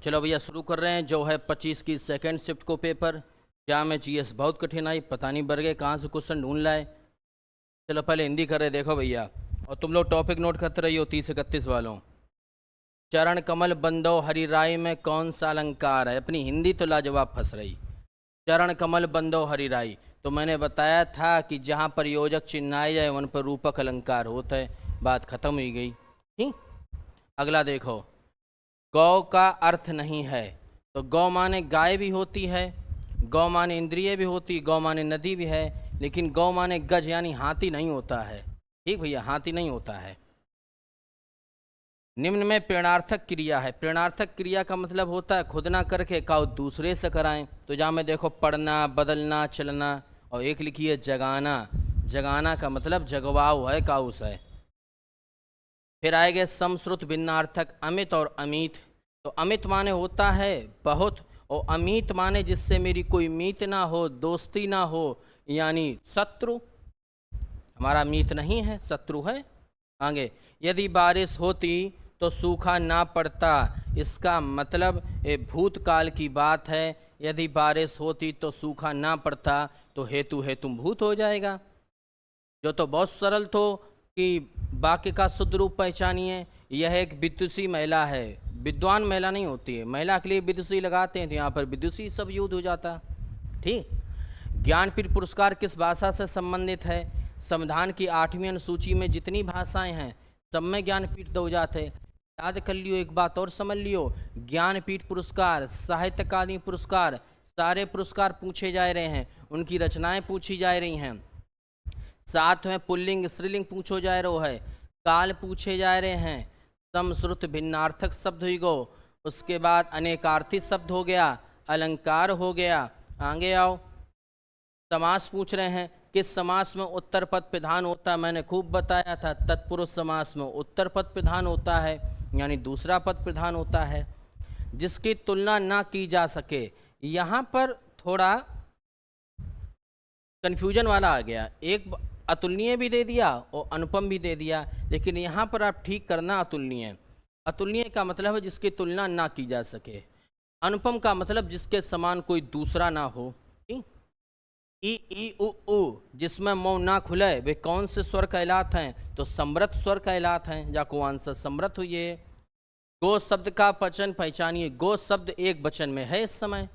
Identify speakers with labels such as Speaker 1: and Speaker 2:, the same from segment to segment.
Speaker 1: चलो भैया शुरू कर रहे हैं। जो है 25 की सेकंड शिफ्ट को पेपर जहाँ में जीएस बहुत कठिन आई, पता नहीं बर गए कहाँ से क्वेश्चन ढूंढ लाए। चलो पहले हिंदी कर रहे, देखो भैया, और तुम लोग टॉपिक नोट करते रहिए 30-31 वालों। चरण कमल बंदो हरि राय में कौन सा अलंकार है? अपनी हिंदी तो लाजवाब फंस रही। चरण कमल बंदो हरि राय, तो मैंने बताया था कि जहाँ पर योजक चिन्ह आए जाए उन पर रूपक अलंकार होता है। बात खत्म हो गई। ठीक, अगला देखो। गौ का अर्थ नहीं है, तो गौ माने गाय भी होती है, गौ माने इंद्रिय भी होती, गौ माने नदी भी है, लेकिन गौ माने गज यानी हाथी नहीं होता है। ठीक भैया, हाथी नहीं होता है। निम्न में प्रेरणार्थक क्रिया है। प्रेरणार्थक क्रिया का मतलब होता है खुद ना करके काउ दूसरे से कराएं। तो जहाँ में देखो पढ़ना, बदलना, चलना, और एक लिखी है जगाना। जगाना का मतलब जगवाव है, काउस है। फिर आएगा समश्रुत भिन्नार्थक अमित और अमीत। तो अमित माने होता है बहुत, और अमीत माने जिससे मेरी कोई मीत ना हो, दोस्ती ना हो, यानी शत्रु। हमारा मीत नहीं है, शत्रु है। आगे, यदि बारिश होती तो सूखा ना पड़ता। इसका मतलब ये भूतकाल की बात है। यदि बारिश होती तो सूखा ना पड़ता, तो हेतु हेतु भूत हो जाएगा। जो तो बहुत सरल तो कि वाक्य का शुद्ध रूप पहचानिए। यह एक विदुषी महिला है, विद्वान महिला नहीं होती है। महिला के लिए विदुषी लगाते हैं तो यहाँ पर विदुषी सब युद्ध हो जाता। ठीक। ज्ञानपीठ पुरस्कार किस भाषा से संबंधित है? संविधान की 8वीं अनुसूची में जितनी भाषाएं हैं सब में ज्ञानपीठ दो जाते। याद कर लियो, एक बात और समझ लियो, ज्ञानपीठ पुरस्कार, साहित्य अकादमी पुरस्कार, सारे पुरस्कार पूछे जा रहे हैं, उनकी रचनाएं पूछी जा रही हैं। साथ में पुल्लिंग स्त्रीलिंग पूछो जा रहा है, काल पूछे जा रहे हैं, समश्रुत भिन्नार्थक शब्द हुई गो, उसके बाद अनेकार्थी शब्द हो गया, अलंकार हो गया। आगे आओ, समास पूछ रहे हैं। किस समास में उत्तर पद प्रधान होता है? मैंने खूब बताया था, तत्पुरुष समास में उत्तर पद प्रधान होता है, यानी दूसरा पद प्रधान होता है। जिसकी तुलना ना की जा सके, यहाँ पर थोड़ा कन्फ्यूजन वाला आ गया। एक अतुलनीय भी दे दिया और अनुपम भी दे दिया, लेकिन यहाँ पर आप ठीक करना अतुलनीय। अतुलनीय का मतलब है जिसकी तुलना ना की जा सके। अनुपम का मतलब जिसके समान कोई दूसरा ना हो। ई ई उ जिसमें मौ ना खुले वे कौन से स्वर कहलात हैं? तो समृत स्वर कहलात हैं। जाको आंसर समृत हुई है। गो शब्द का वचन पहचानिए। गो शब्द एक वचन में है इस समय।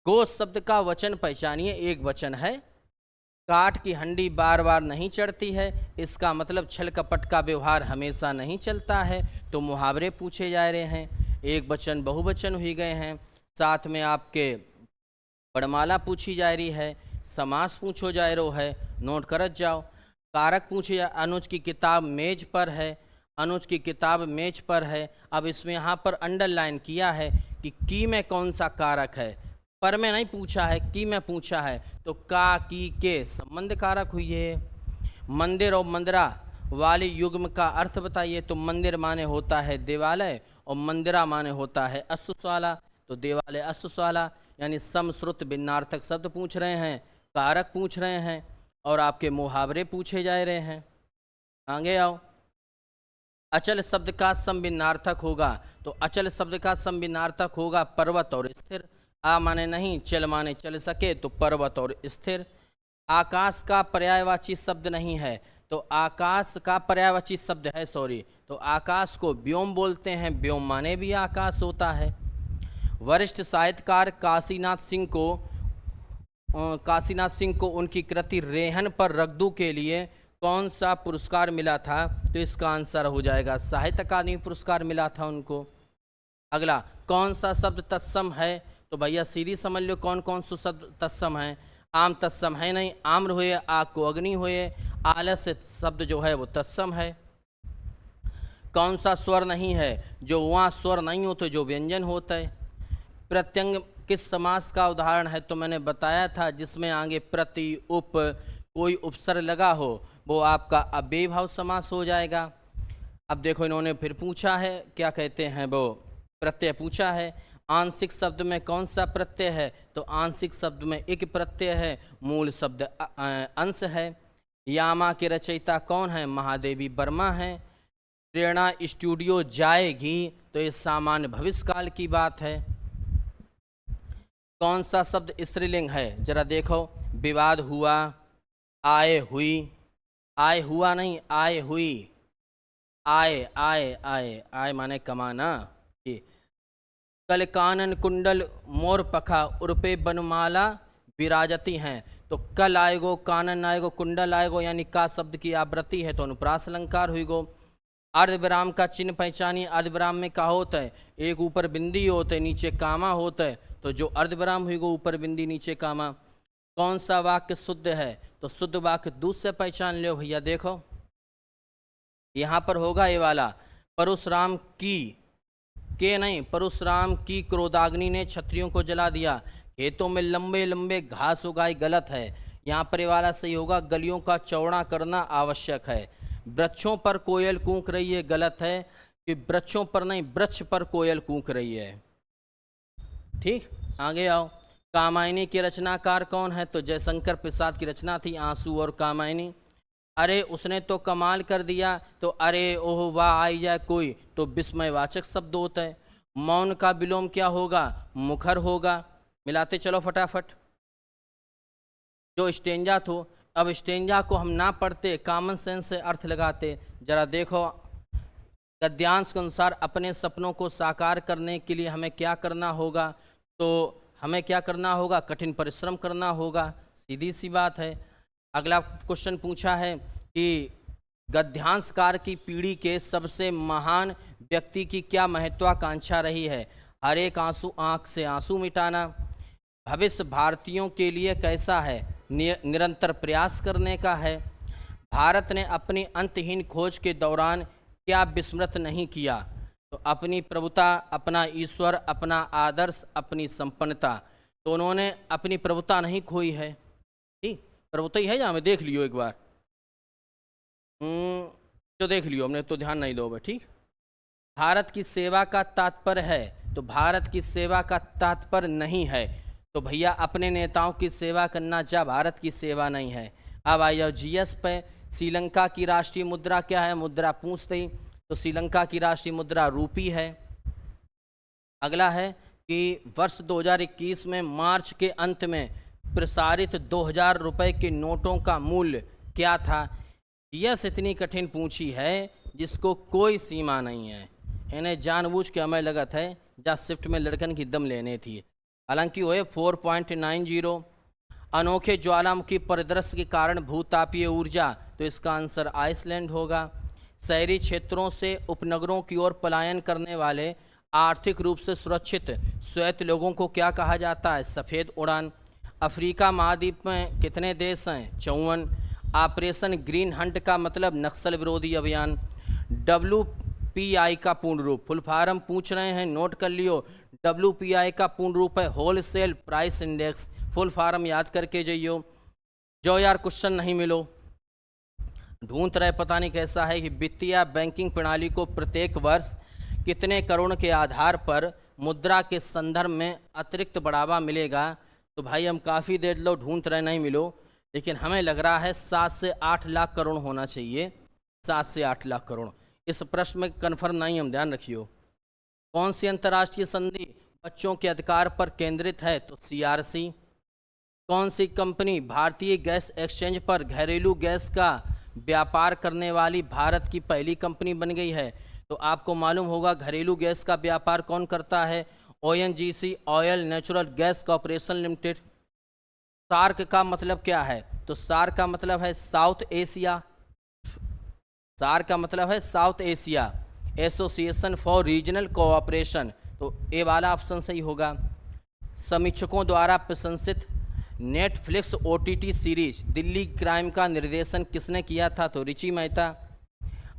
Speaker 1: गो शब्द का वचन पहचानिए, एक वचन है। काठ की हंडी बार बार नहीं चढ़ती है, इसका मतलब छल कपट का व्यवहार हमेशा नहीं चलता है। तो मुहावरे पूछे जा रहे हैं, एक वचन बहुवचन हुई गए हैं। साथ में आपके वर्णमाला पूछी जा रही है, समास पूछो जा रहा है, नोट करत जाओ। कारक पूछे जा, अनुज की किताब मेज पर है, अनुज की किताब मेज पर है। अब इसमें यहाँ पर अंडरलाइन किया है कि की में कौन सा कारक है, पर में नहीं पूछा है, की में पूछा है। तो का की के संबंध कारक हुई है। मंदिर और मंदिरा वाले युग्म का अर्थ बताइए। तो मंदिर माने होता है देवालय, और मंदिरा माने होता है अश्वशाला। तो देवालय अश्वशाला, यानी समश्रुत भिन्नार्थक शब्द पूछ रहे हैं, कारक पूछ रहे हैं, और आपके मुहावरे पूछे जा रहे हैं। आगे आओ। अचल शब्द का समभिन्नार्थक होगा। तो अचल शब्द का समभिन्नार्थक होगा पर्वत और स्थिर। आ माने नहीं, चल माने चल सके, तो पर्वत और स्थिर। आकाश का पर्यायवाची शब्द नहीं है, तो आकाश का पर्यायवाची शब्द है, सॉरी। तो आकाश को व्योम बोलते हैं, व्योम माने भी आकाश होता है। वरिष्ठ साहित्यकार काशीनाथ सिंह को उनकी कृति रेहन पर रगदू के लिए कौन सा पुरस्कार मिला था? तो इसका आंसर हो जाएगा साहित्य अकादमी पुरस्कार मिला था उनको। अगला, कौन सा शब्द तत्सम है? तो भैया सीधी समझ लो कौन कौन सा शब्द तत्सम है। आम तत्सम है नहीं, आम्र हुए, आग को अग्नि हुए, आलस्य शब्द जो है वो तत्सम है। कौन सा स्वर नहीं है? जो वहाँ स्वर नहीं होते, जो व्यंजन होता है। प्रत्यंग किस समास का उदाहरण है? तो मैंने बताया था, जिसमें आगे प्रति उप कोई उपसर्ग लगा हो वो आपका अव्ययीभाव समास हो जाएगा। अब देखो इन्होंने फिर पूछा है, क्या कहते हैं, वो प्रत्यय पूछा है। आंशिक शब्द में कौन सा प्रत्यय है? तो आंशिक शब्द में एक प्रत्यय है, मूल शब्द अंश है। यामा के रचयिता कौन है? महादेवी वर्मा है। प्रेरणा स्टूडियो जाएगी, तो ये सामान्य भविष्य काल की बात है। कौन सा शब्द स्त्रीलिंग है, जरा देखो। विवाद हुआ, आय हुई, आय हुआ नहीं, आय हुई, आय आय आय आय माने कमाना। कल कानन कुंडल मोर पखा उर्पे बनमाला विराजती हैं, तो कल आएगो, कानन आएगो, कुंडल आएगो, यानी का शब्द की आवृत्ति है तो अनुप्रास अलंकार हुई गो। अर्धविराम का चिन्ह पहचानिए। अर्धविराम में क्या होता है, एक ऊपर बिंदी होता है, नीचे कामा होता है, तो जो अर्धविराम हुई गो ऊपर बिंदी नीचे कामा। कौन सा वाक्य शुद्ध है, तो शुद्ध वाक्य दूध से पहचान लो भैया। देखो यहाँ पर होगा ये वाला, परशुराम की, के नहीं, परशुराम की क्रोधाग्नि ने क्षत्रियों को जला दिया, खेतों में लंबे लंबे घास उगाई, गलत है। यहाँ पर ये वाला सही होगा, गलियों का चौड़ा करना आवश्यक है। वृक्षों पर कोयल कूक रही है, गलत है, कि वृक्षों पर नहीं, वृक्ष पर कोयल कूक रही है। ठीक, आगे आओ। कामायनी के रचनाकार कौन है, तो जयशंकर प्रसाद की रचना थी आंसू और कामायनी। अरे उसने तो कमाल कर दिया, तो अरे ओह वाह आई जाए कोई, तो विस्मयवाचक शब्द होता है। मौन का विलोम क्या होगा, मुखर होगा। मिलाते चलो फटाफट। जो स्टेंजा थो, अब स्टेंजा को हम ना पढ़ते, कॉमन सेंस से अर्थ लगाते। जरा देखो, गद्यांश के अनुसार अपने सपनों को साकार करने के लिए हमें क्या करना होगा, तो हमें क्या करना होगा, कठिन परिश्रम करना होगा, सीधी सी बात है। अगला क्वेश्चन पूछा है कि गद्यांशकार की पीढ़ी के सबसे महान व्यक्ति की क्या महत्वाकांक्षा रही है। हर एक आंसू आंख से आंसू मिटाना। भविष्य भारतीयों के लिए कैसा है, निरंतर प्रयास करने का है। भारत ने अपनी अंतहीन खोज के दौरान क्या विस्मृत नहीं किया, तो अपनी प्रभुता, अपना ईश्वर, अपना आदर्श, अपनी संपन्नता। तो उन्होंने अपनी प्रभुता नहीं खोई है। ठीक, प्रभुता ही है जहाँ में देख लियो एक बार, जो देख लियो हमने तो ध्यान नहीं दो। ठीक, भारत की सेवा का तात्पर्य है, तो भारत की सेवा का तात्पर्य नहीं है, तो भैया अपने नेताओं की सेवा करना, जा भारत की सेवा नहीं है। अब आ जाओ जीएस पे। श्रीलंका की राष्ट्रीय मुद्रा क्या है, मुद्रा पूछते ही, तो श्रीलंका की राष्ट्रीय मुद्रा रूपी है। अगला है कि वर्ष 2021 में मार्च के अंत में प्रसारित 2000 रुपये के नोटों का मूल्य क्या था। जीएस इतनी कठिन पूछी है जिसको कोई सीमा नहीं है। इन्हें जानबूझ के हमें लगत है जहाँ शिफ्ट में लड़कन की दम लेने थी। हालांकि वो 4.90। अनोखे ज्वालामुखी परिदृश्य के कारण भूतापीय ऊर्जा, तो इसका आंसर आइसलैंड होगा। शहरी क्षेत्रों से उपनगरों की ओर पलायन करने वाले आर्थिक रूप से सुरक्षित स्वायत्त लोगों को क्या कहा जाता है, सफ़ेद उड़ान। अफ्रीका महाद्वीप में कितने देश हैं, 54। ऑपरेशन ग्रीन हंट का मतलब नक्सल विरोधी अभियान। WPI का पूर्ण रूप, फुल फॉर्म पूछ रहे हैं, नोट कर लियो। WPI का पूर्ण रूप है wholesale price index. Full form याद करके जाइयो। जो यार क्वेश्चन नहीं मिलो, ढूंढ रहे पता नहीं कैसा है कि वित्तीय बैंकिंग प्रणाली को प्रत्येक वर्ष कितने करोड़ के आधार पर मुद्रा के संदर्भ में अतिरिक्त बढ़ावा मिलेगा। तो भाई हम काफ़ी देर लो ढूंढ रहे, नहीं मिलो, लेकिन हमें लग रहा है 7 से 8 लाख करोड़ होना चाहिए। 7 से 8 लाख करोड़। इस प्रश्न में कन्फर्म नहीं, हम ध्यान रखियो। कौन सी अंतर्राष्ट्रीय संधि बच्चों के अधिकार पर केंद्रित है, तो CRC। कौन सी कंपनी भारतीय गैस एक्सचेंज पर घरेलू गैस का व्यापार करने वाली भारत की पहली कंपनी बन गई है, तो आपको मालूम होगा घरेलू गैस का व्यापार कौन करता है, ONGC, oil natural gas corporation limited. SAARC का मतलब क्या है, तो सार्क का मतलब है साउथ एशिया। सार्क का मतलब है south Asia association for regional cooperation, तो ये वाला ऑप्शन सही होगा। समीक्षकों द्वारा प्रशंसित Netflix OTT series Delhi crime का निर्देशन किसने किया था, तो रिची मेहता।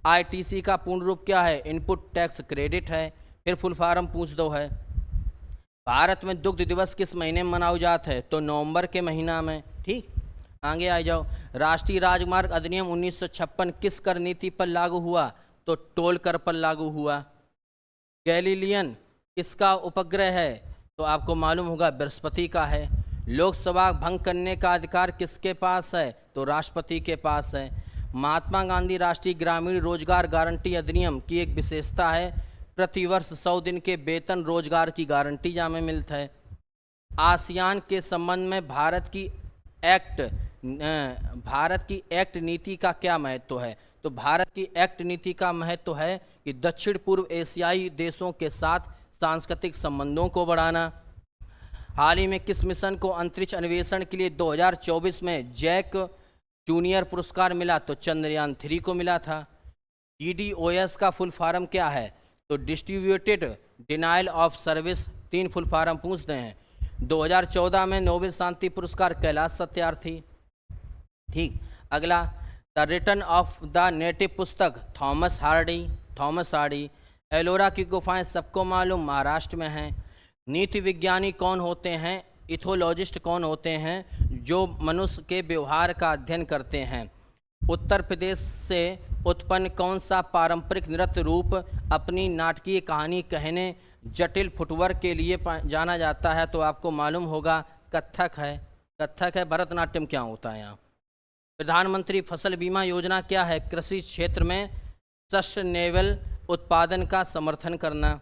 Speaker 1: ITC का पूर्ण रूप क्या है, इनपुट टैक्स क्रेडिट है। फिर फुल फॉर्म पूछ दो है। भारत में दुग्ध दिवस किस महीने में मनाया जाता है, तो नवंबर के महीना में। ठीक, आगे आ जाओ। राष्ट्रीय राजमार्ग अधिनियम 1956 किस कर नीति पर लागू हुआ, तो टोल कर पर लागू हुआ। गैलीलियन किसका उपग्रह है, तो आपको मालूम होगा बृहस्पति का है। लोकसभा भंग करने का अधिकार किसके पास है, तो राष्ट्रपति के पास है। महात्मा गांधी राष्ट्रीय ग्रामीण रोजगार गारंटी अधिनियम की एक विशेषता है प्रतिवर्ष 100 दिन के वेतन रोजगार की गारंटी जामे मिलता है। आसियान के संबंध में भारत की एक्ट नीति का क्या महत्व है? तो भारत की एक्ट नीति का महत्व है कि दक्षिण पूर्व एशियाई देशों के साथ सांस्कृतिक संबंधों को बढ़ाना। हाल ही में किस मिशन को अंतरिक्ष अन्वेषण के लिए 2024 में जैक जूनियर पुरस्कार मिला? तो चंद्रयान 3 को मिला था। DDoS का फुल फॉर्म क्या है? तो distributed denial of service. 3 full form पूछते हैं। 2014 में नोबेल शांति पुरस्कार कैलाश सत्यार्थी। ठीक, अगला the return of the native पुस्तक थॉमस हार्डी। एलोरा की गुफाएं सबको मालूम महाराष्ट्र में हैं। नीति विज्ञानी कौन होते हैं? इथोलॉजिस्ट कौन होते हैं? जो मनुष्य के व्यवहार का अध्ययन करते हैं। उत्तर प्रदेश से उत्पन्न कौन सा पारंपरिक नृत्य रूप अपनी नाटकीय कहानी कहने जटिल फुटवर्क के लिए जाना जाता है? तो आपको मालूम होगा कथक है। भरतनाट्यम क्या होता है यहाँ? प्रधानमंत्री फसल बीमा योजना क्या है? कृषि क्षेत्र में सस्टेनेबल उत्पादन का समर्थन करना।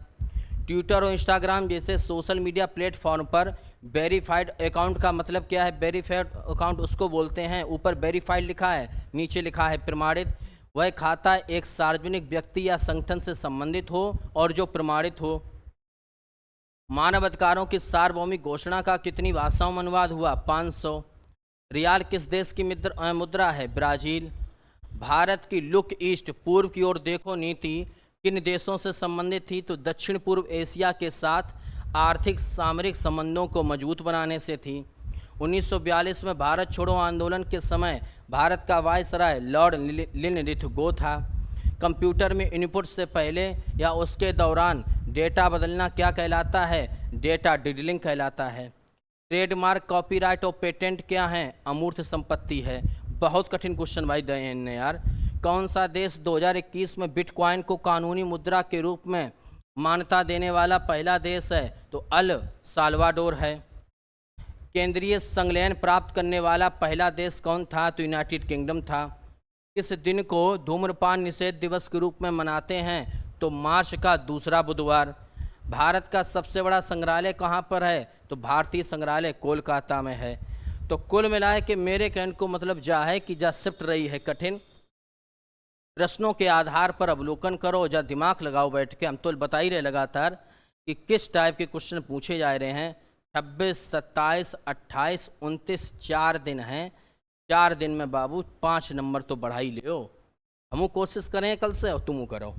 Speaker 1: ट्विटर और इंस्टाग्राम जैसे सोशल मीडिया प्लेटफॉर्म पर वेरीफाइड अकाउंट का मतलब क्या है? वेरीफाइड अकाउंट उसको बोलते हैं, ऊपर वेरीफाइड लिखा है, नीचे लिखा है प्रमाणित। वह खाता एक सार्वजनिक व्यक्ति या संगठन से संबंधित हो और जो प्रमाणित हो। मानव अधिकारों की सार्वभौमिक घोषणा का कितनी भाषाओं में अनुवाद हुआ? 500। रियाल किस देश की मुद्रा है? ब्राज़ील। भारत की लुक ईस्ट पूर्व की ओर देखो नीति किन देशों से संबंधित थी? तो दक्षिण पूर्व एशिया के साथ आर्थिक सामरिक संबंधों को मजबूत बनाने से थी। 1942 में भारत छोड़ो आंदोलन के समय भारत का वायसराय लॉर्ड लिनलिथगो था। कंप्यूटर में इनपुट से पहले या उसके दौरान डेटा बदलना क्या कहलाता है? डेटा डिडलिंग कहलाता है। ट्रेडमार्क, कॉपीराइट और पेटेंट क्या हैं? अमूर्त संपत्ति है। बहुत कठिन क्वेश्चन भाई दिए हैं यार। कौन सा देश 2021 में बिटकॉइन को कानूनी मुद्रा के रूप में मान्यता देने वाला पहला देश है? तो अल साल्वाडोर है। केंद्रीय संलयन प्राप्त करने वाला पहला देश कौन था? तो यूनाइटेड किंगडम था। किस दिन को धूम्रपान निषेध दिवस के रूप में मनाते हैं? तो मार्च का दूसरा बुधवार। भारत का सबसे बड़ा संग्रहालय कहाँ पर है? तो भारतीय संग्रहालय कोलकाता में है। तो कुल मिलाए कि मेरे कहने को मतलब जा है कि जा शिफ्ट रही है कठिन। प्रश्नों के आधार पर अवलोकन करो, जा दिमाग लगाओ बैठ के। हम तो बता ही रहे लगातार कि किस टाइप के क्वेश्चन पूछे जा रहे हैं। 26, 27, 28, 29 4 दिन हैं। 4 दिन में बाबू 5 नंबर तो बढ़ा ही ले। हम कोशिश करें कल से और तुम करो।